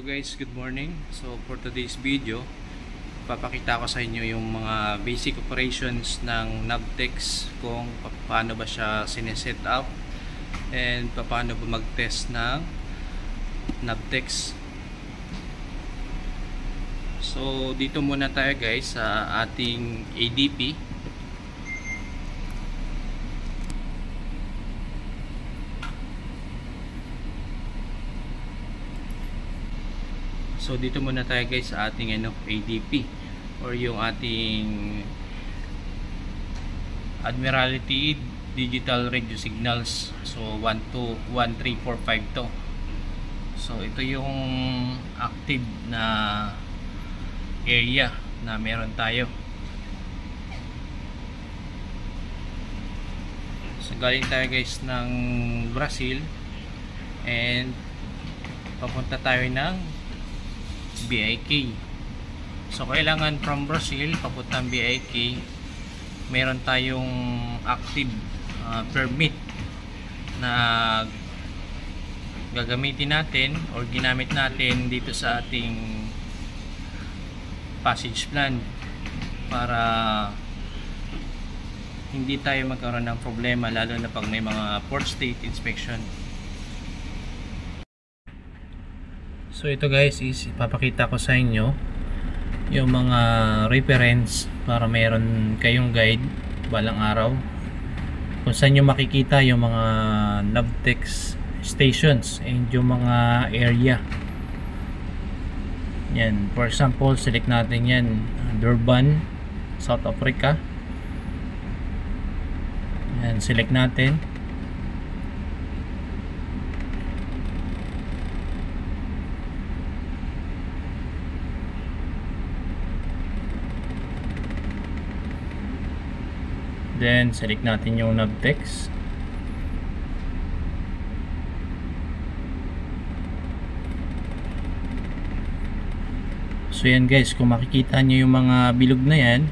Guys, good morning. So for today's video, papakita ko sa inyo yung mga basic operations ng Navtex, kung paano ba siya sineset up and paano ba mag-test ng Navtex. So dito muna tayo guys sa ating ADP. So dito muna tayo guys sa ating ADP or yung ating Admiralty Digital Radio Signals. So 12452 to. So ito yung active na area na meron tayo. So galing tayo guys ng Brazil and papunta tayo ng BIK. So kailangan from Brazil papuntang BIK meron tayong active permit na gagamitin natin or ginamit natin dito sa ating passage plan para hindi tayo magkaroon ng problema, lalo na pag may mga port state inspection. So ito guys is ipapakita ko sa inyo yung mga reference para meron kayong guide balang araw kung saan nyo makikita yung mga Navtex stations and yung mga area. Yan, for example, select natin yan, Durban, South Africa. Yan, select natin. Then select natin yung Navtex. So yan guys, kung makikita nyo yung mga bilog na yan,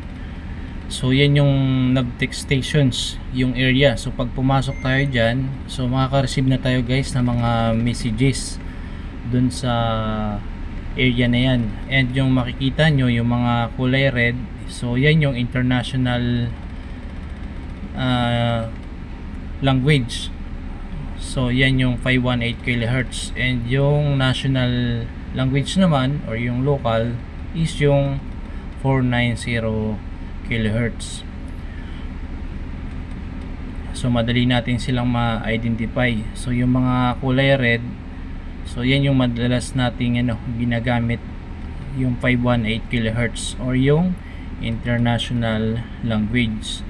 so yan yung Navtex stations, yung area. So pag pumasok tayo dyan, so makaka-receive na tayo guys ng mga messages dun sa area na yan. And yung makikita nyo yung mga kulay red, so yan yung international language. So yan yung 518 kHz, and yung national language naman or yung local is yung 490 kHz. So madali natin silang ma-identify. So yung mga kulay red, so yan yung madalas nating ginagamit, yung 518 kHz or yung international language.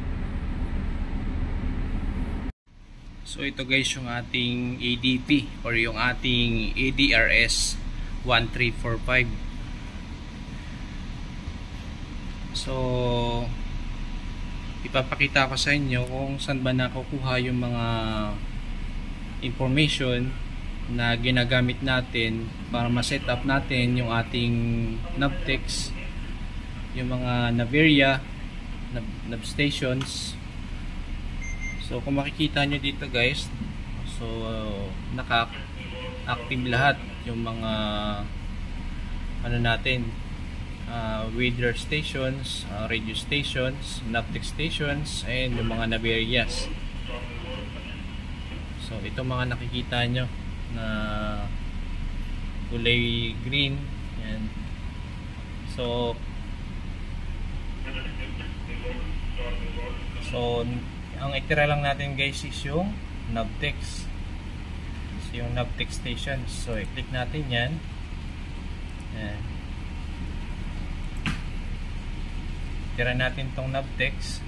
So ito guys yung ating ADP or yung ating ADRS 1345. So ipapakita ko sa inyo kung saan ba nakukuha yung mga information na ginagamit natin para ma-set up natin yung ating Navtex, yung mga Naveria, Navstations. So kung makikita nyo dito guys, so naka-active lahat yung mga natin, weather stations, radio stations, Navtex stations, and yung mga Naverias. So ito mga nakikita nyo na kulay green, yan. So ang itira lang natin guys is yung Navtex. So yung Navtex stations. So i-click natin yan. Yan. Tira natin tong Navtex.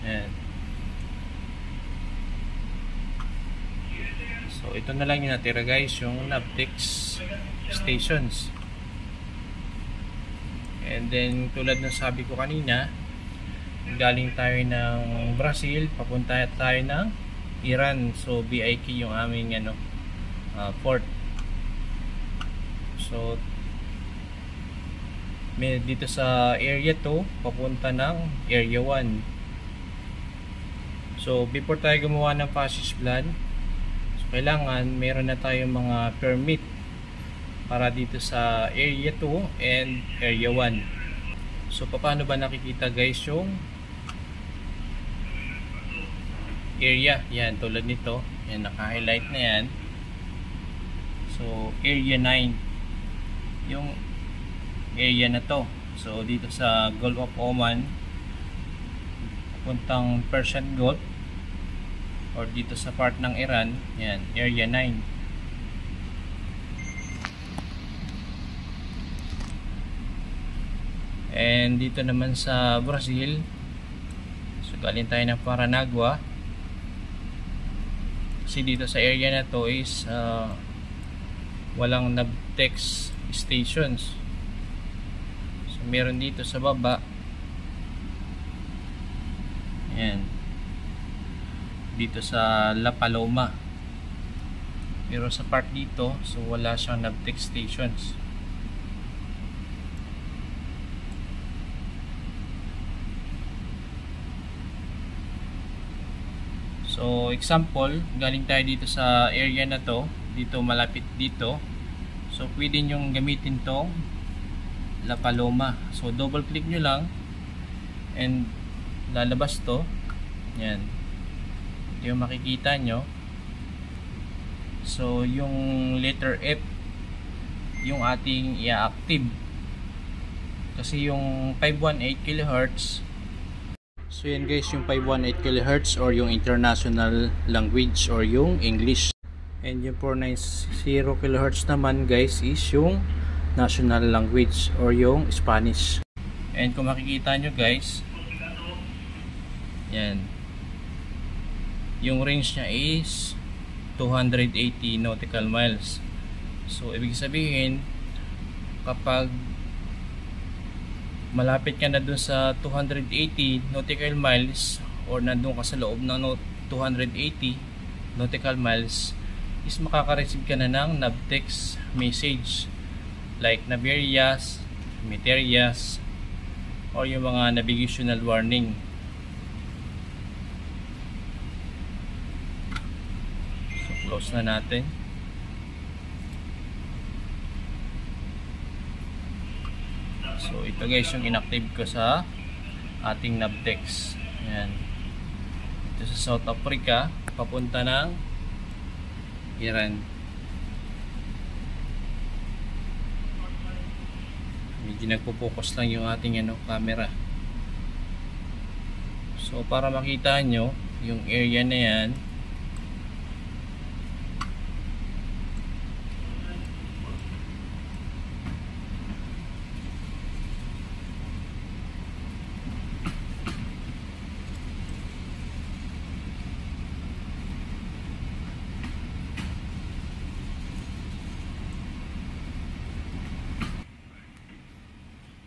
Yan. So ito na lang yung natira guys, yung Navtex stations. And then tulad ng sabi ko kanina, galing tayo ng Brazil, papunta tayo ng Iran. So BIK yung aming port. So may dito sa area 2 papunta ng area 1. So before tayo gumawa ng passage plan, so kailangan meron na tayong mga permit para dito sa area 2 and area 1. So paano ba nakikita guys yung area? Yan, tulad nito, yan, naka-highlight na yan. So area 9 yung area na to. So dito sa Gulf of Oman puntang Persian Gulf or dito sa part ng Iran, yan, area 9. And dito naman sa Brazil, so galing tayo ng Paranagua. Kasi dito sa area na to is walang Navtex stations. So meron dito sa baba. Yan. Dito sa La Paloma. Pero sa part dito, so wala siyang Navtex stations. So example, galing tayo dito sa area na to, dito malapit dito. So pwede nyo gamitin tong La Paloma. So double click nyo lang and lalabas to. Yan. Ito yung makikita nyo. So yung letter F yung ating i-active. Kasi yung 518 kHz, so yan guys, yung 518 kHz or yung international language or yung English. And yung 490 kHz naman guys is yung national language or yung Spanish. And kung makikita nyo guys, yan, yung range nya is 280 nautical miles. So ibig sabihin, kapag malapit ka na dun sa 280 nautical miles or nandun ka sa loob ng 280 nautical miles, is makaka-receive ka na ng Navtex message like Naverias, Meteorias, or yung mga navigational warning. So close na natin. So ito guys yung inactive ko sa ating Navtex. Yan. Ito sa South Africa papunta ng Iran. Medyo nagpo-focus lang yung ating camera. So para makita nyo yung area na yan,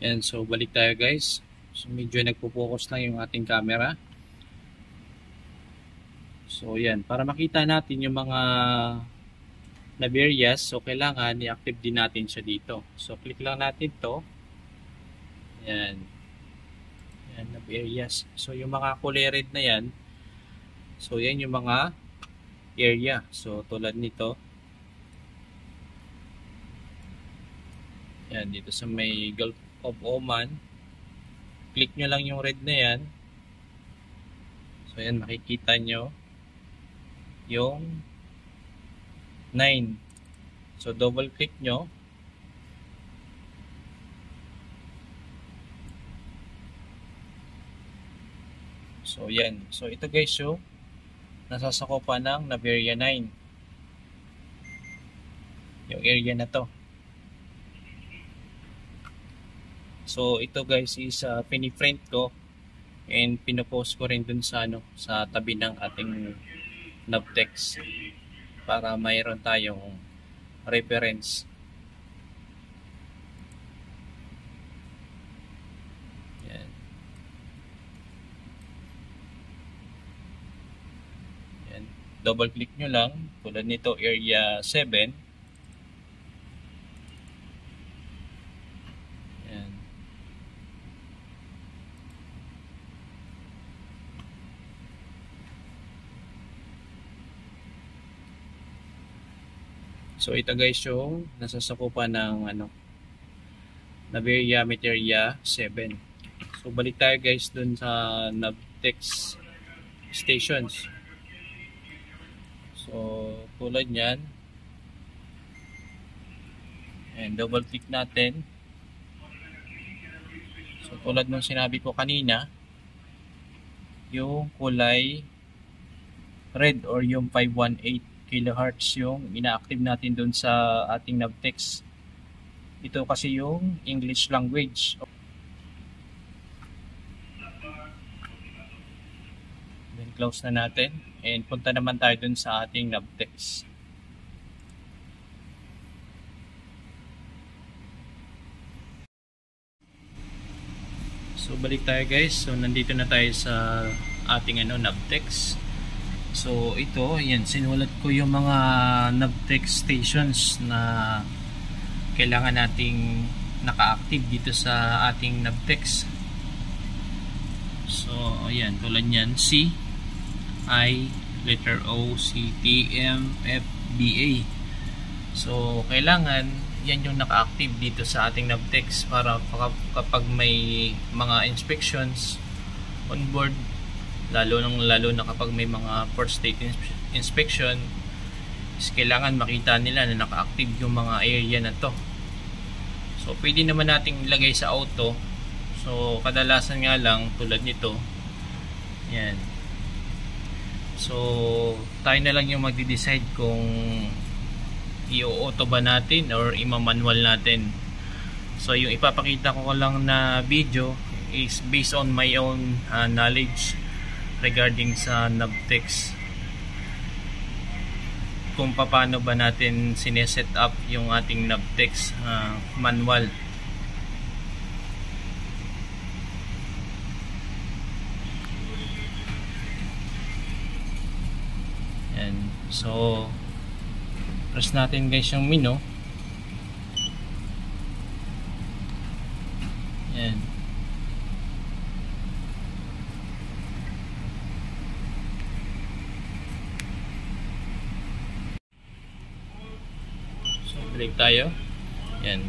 yan, so balik tayo guys. So medyo nagpo-focus lang yung ating camera. So yan, para makita natin yung mga Naverias, so kailangan i-active din natin siya dito. So click lang natin to. Yan. Yan, Naverias. So yung mga kulay red na yan, so yan yung mga area. So tulad nito. Yan, dito sa may Gulf of Oman, click nyo lang yung red na yan. So yan, makikita nyo yung 9. So double click nyo. So yan, so ito guys yung nasasakupan ng Naveria 9, yung area na to. So ito guys is piniprint ko and pinopost ko rin dun sa sa tabi ng ating Navtex para mayroon tayong reference. Yan. Yan. Double click nyo lang tulad nito, area 7. So ito guys yung nasasakupan ng Naviera Materia 7. So balik tayo guys dun sa Navtex stations. So tulad nyan, and double click natin. So tulad nung sinabi ko kanina, yung kulay red or yung 518 kHz yung ina-active natin dun sa ating Navtex. Ito kasi yung English language. Then close na natin and punta naman tayo dun sa ating Navtex. So balik tayo guys. So nandito na tayo sa ating Navtex. So ito, yan, sinulat ko yung mga Navtex stations na kailangan nating naka-active dito sa ating Navtex. So ayan, tulad nyan, C, I, letter O, C, T, M, F, B, A. So kailangan yan yung naka-active dito sa ating Navtex para kapag may mga inspections on board, lalo na kapag may mga port state inspection, kailangan makita nila na naka-active yung mga area na to. So pwede naman nating ilagay sa auto. So kadalasan nga lang tulad nito, yan. So tayo na lang yung magde-decide kung i-auto ba natin or ima-manual natin. So yung ipapakita ko lang na video is based on my own knowledge regarding sa Navtex, kung paano ba natin sineset up yung ating Navtex manual. Yan. So press natin guys yung menu. Yan. Balik tayo. Yan.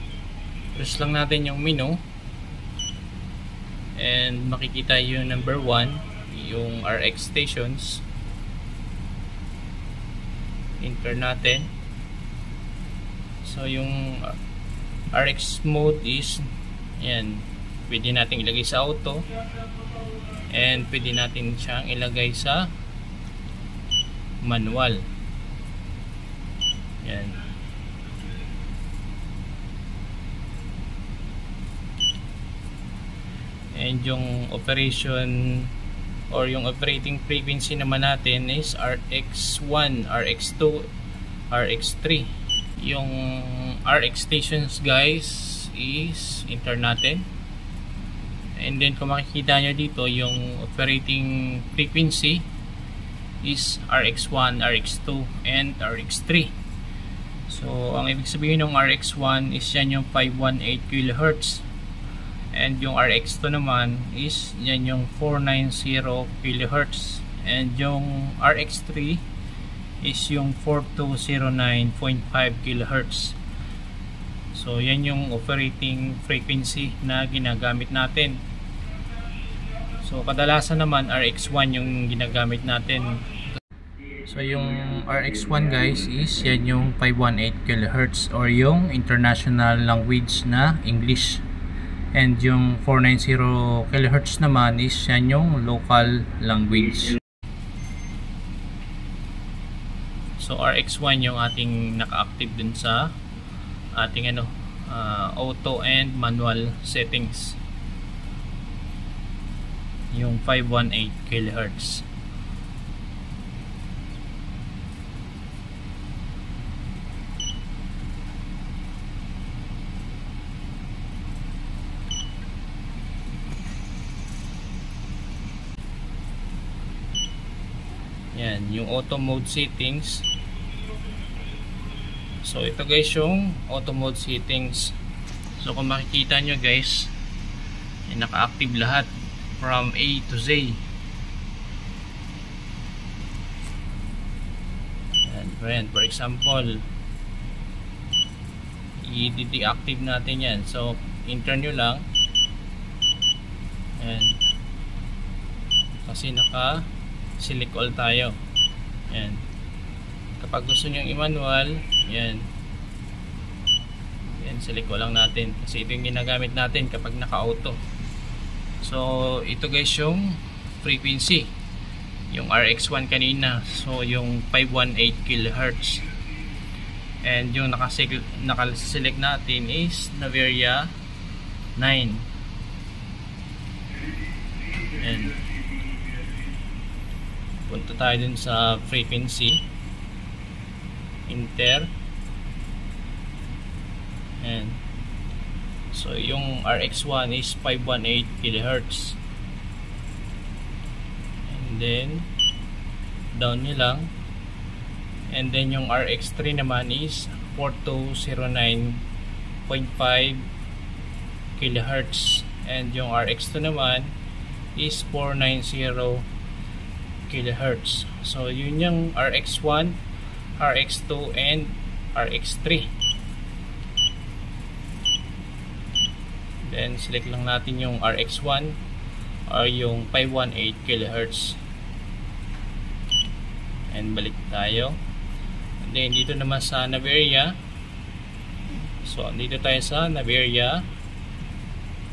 Press lang natin yung menu. And makikita yung number 1, yung RX stations. Enter natin. So yung RX mode is, yan, pwede natin ilagay sa auto. And pwede natin siyang ilagay sa manual. Yan. And yung operation or yung operating frequency naman natin is RX1, RX2, RX3. Yung RX stations guys is enter natin. And then kung makikita nyo dito, yung operating frequency is RX1, RX2, and RX3. So ang ibig sabihin ng RX1 is yan yung 518 kHz. And yung RX2 naman is yan yung 490 kHz. And yung RX3 is yung 4209.5 kHz. So yan yung operating frequency na ginagamit natin. So kadalasan naman RX1 yung ginagamit natin. So yung RX1 guys is yan yung 518 kHz or yung international language na English. And yung 490 kHz naman is yan yung local language. So RX1 yung ating naka-active dun sa ating auto and manual settings. Yung 518 kHz. Yan, yung auto mode settings. So ito guys yung auto mode settings. So kung makikita nyo guys, naka-active lahat from A to Z. Yan, for example, i-deactive natin yan. So enter nyo lang. Ayan. Kasi naka select all tayo. Ayan. Kapag gusto nyo i-manual, yan, select ko lang natin kasi ito yung ginagamit natin kapag naka-auto. So ito guys yung frequency, yung RX1 kanina, so yung 518 kHz, and yung naka-select natin is Naveria 9. And punta tayo dun sa frequency, enter. And so yung RX1 is 518 kHz, and then down nyo lang, and then yung RX3 naman is 4209.5 kHz, and yung RX2 naman is 490 kHz. So yun yung RX1, RX2 and RX3. Then select lang natin yung RX1 or yung 518 kHz, and balik tayo. And then dito naman sa Naveria, so dito tayo sa Naveria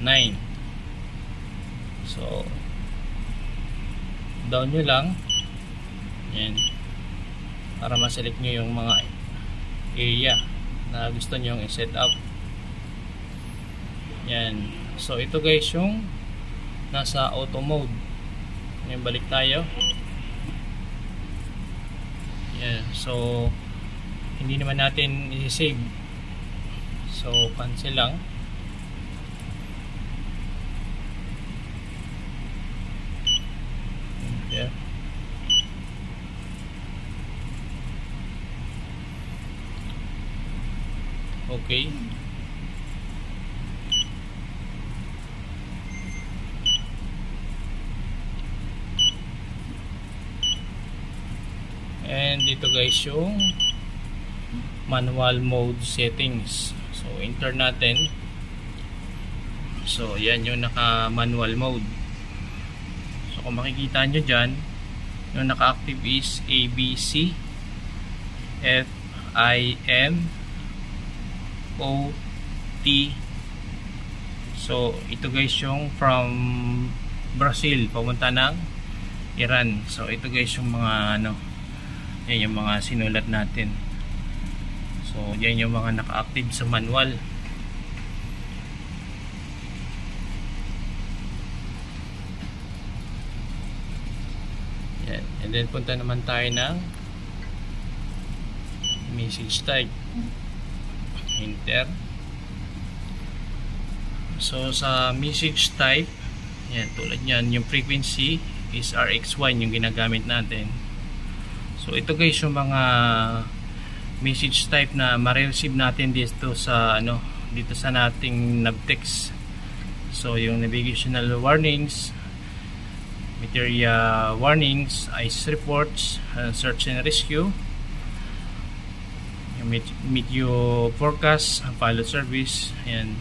9. So down nyo lang yan para ma-select nyo yung mga area na gusto nyo i-set up. Yan. So ito guys yung nasa auto mode. Ngayon balik tayo. Yan. So hindi naman natin i-save. So cancel lang. Enter. Okay. And dito guys yung manual mode settings. So enter natin. So yan yung naka manual mode. So kung makikita nyo dyan, yung naka active is ABC, FIM, OT. So ito guys yung from Brazil papunta ng Iran. So ito guys yung mga ano, yan yung mga sinulat natin. So yan yung mga naka-active sa manual. Yan. And then punta naman tayo ng message type, enter. So sa message type, yan, tulad yan, yung frequency is RX1 yung ginagamit natin. So ito guys yung mga message type na ma-receive natin dito sa ano, dito sa nating Navtex. So yung navigational warnings, materia warnings, ice reports, search and rescue, yung meteo forecast, follow service, ayan.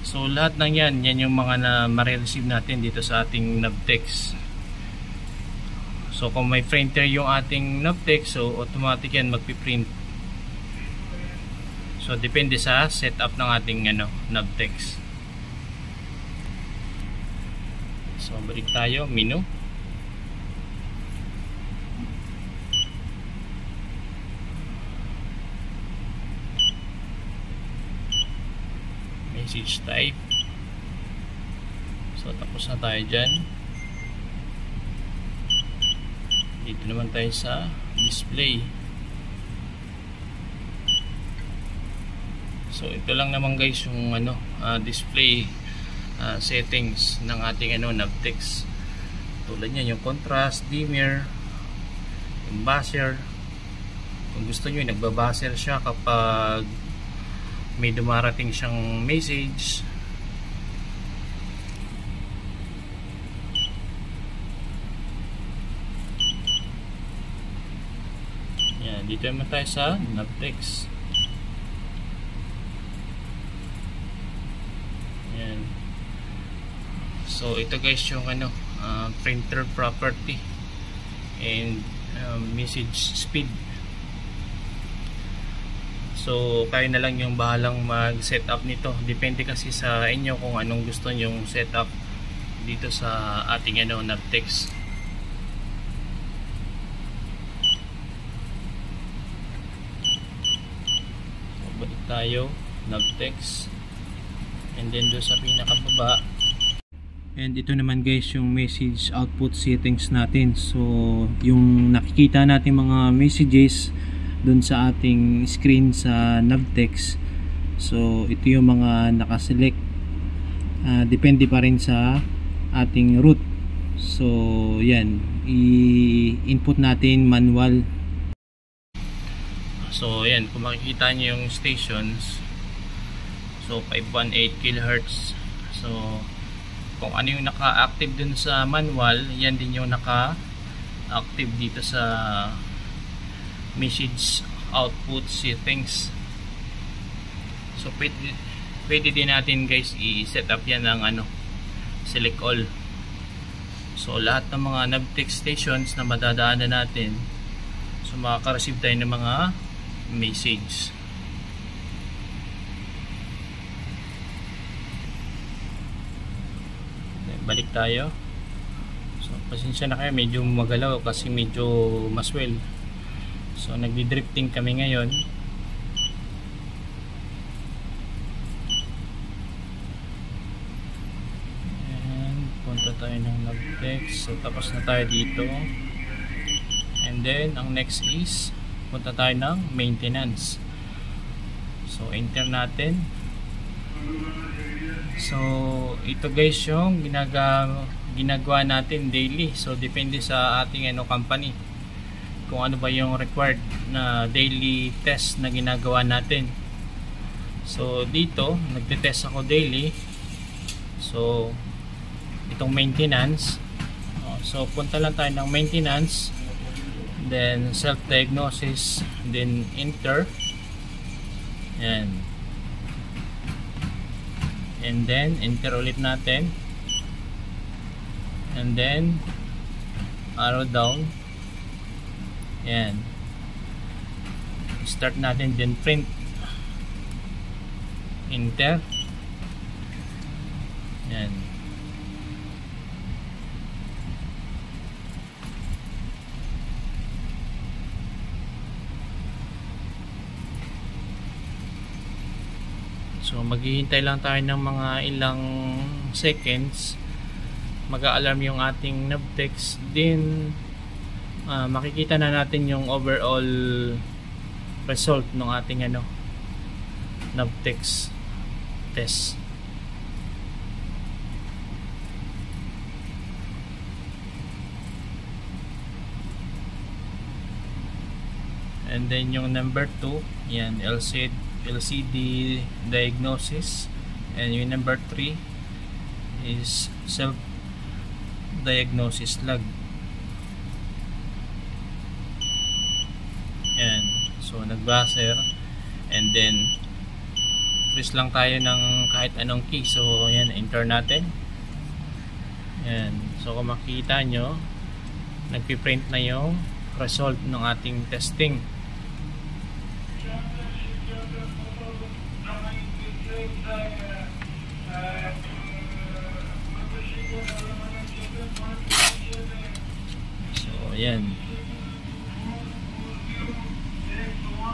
So lahat ng yan yung mga na ma-receive natin dito sa ating Navtex. So kung may printer yung ating Navtex, so automatic yan magpiprint. So depende sa setup ng ating ano, Navtex. So balik tayo, menu. Message type. So tapos na tayo dyan. Dito naman tayo sa display. So ito lang naman guys yung ano, display settings ng ating ano, Navtex. Tulad niyan yung contrast, dimmer, yung buzzer. Kung gusto niyo nagba-buzzer siya kapag may dumarating siyang message. Yan, dito naman tayo sa Navtex. So ito guys yung ano, printer property and message speed. So kayo na lang yung bahalang mag setup nito, depende kasi sa inyo kung anong gusto nyong setup dito sa ating ano, Navtex. So balik tayo Navtex, and then doon sa pinakababa. And ito naman guys yung message output settings natin. So yung nakikita natin mga messages dun sa ating screen sa Navtex, so ito yung mga nakaselect. Depende pa rin sa ating root. So yan, i-input natin manual. So yan, kung makikita nyo yung stations, so 518 kHz. So kung ano yung naka-active dun sa manual, yan din yung naka-active dito sa message output settings. So pwede din natin guys i-set up yan ng ano, select all. So lahat ng mga Navtex stations na madadaanan natin, so makaka-receive tayo ng mga message. Balik tayo. So pasensya na kayo, medyo magalaw kasi medyo maswell. So nagdi-drifting kami ngayon. And punta tayo ng Navtex. So tapos na tayo dito. And then ang next is punta tayo ng maintenance. So enter natin. So ito guys yung ginagawa natin daily. So depende sa ating ano, company kung ano ba yung required na daily test na ginagawa natin. So dito nagte-test ako daily. So itong maintenance, so punta lang tayo ng maintenance, then self-diagnosis, then enter. Yan. And then enter ulit natin, and then arrow down. Yan, start natin, then print, enter. Yan. So maghihintay lang tayo ng mga ilang seconds, mag-a-alarm yung ating Navtex, then makikita na natin yung overall result ng ating ano, Navtex test. And then yung number 2, yan, LCD diagnosis, and yung number 3 is self diagnosis log. Yan, so nag-buzzer, and then press lang tayo ng kahit anong key. So yan, enter natin. Yan, so kung makikita nyo, nagpiprint na yung result ng ating testing. So ayan.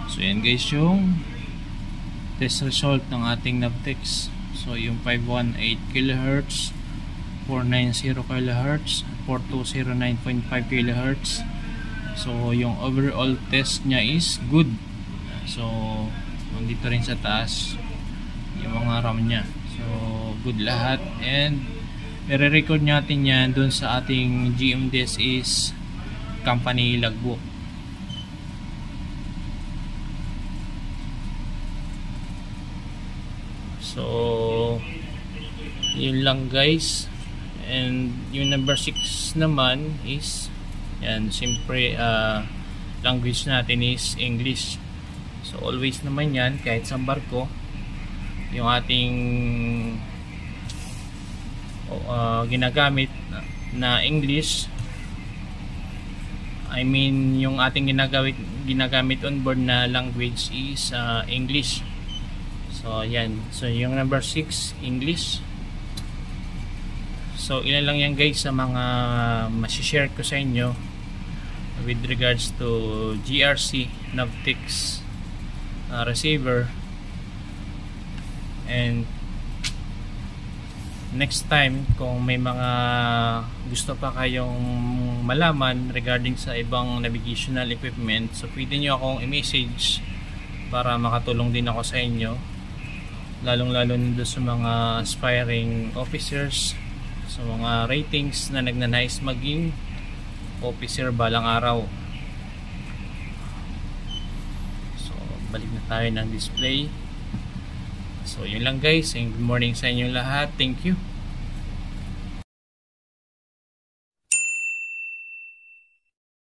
So yan guys yung test result ng ating Navtex. So yung 518 kHz, 490 kHz, 4209.5 kHz. So yung overall test niya is good. So nandito rin sa taas yung mga RAM niya. So good lahat, and i-record natin yan dun sa ating GMDSS company logbook. So yun lang guys. And yung number 6 naman is yan, siyempre language natin is English. So always naman yan, kahit sa barko, yung ating ginagamit na English. I mean, yung ating ginagamit on board na language is English. So yan. So yung number 6, English. So ilan lang yan guys sa mga masishare ko sa inyo with regards to GRC Navtex receiver. And next time kung may mga gusto pa kayong malaman regarding sa ibang navigational equipment, so pwede nyo akong i-message para makatulong din ako sa inyo, lalong lalo nito sa mga aspiring officers, sa mga ratings na nagnanais maging officer balang araw. So balik na tayo ng display. So yun lang guys, and good morning sa inyo lahat. Thank you.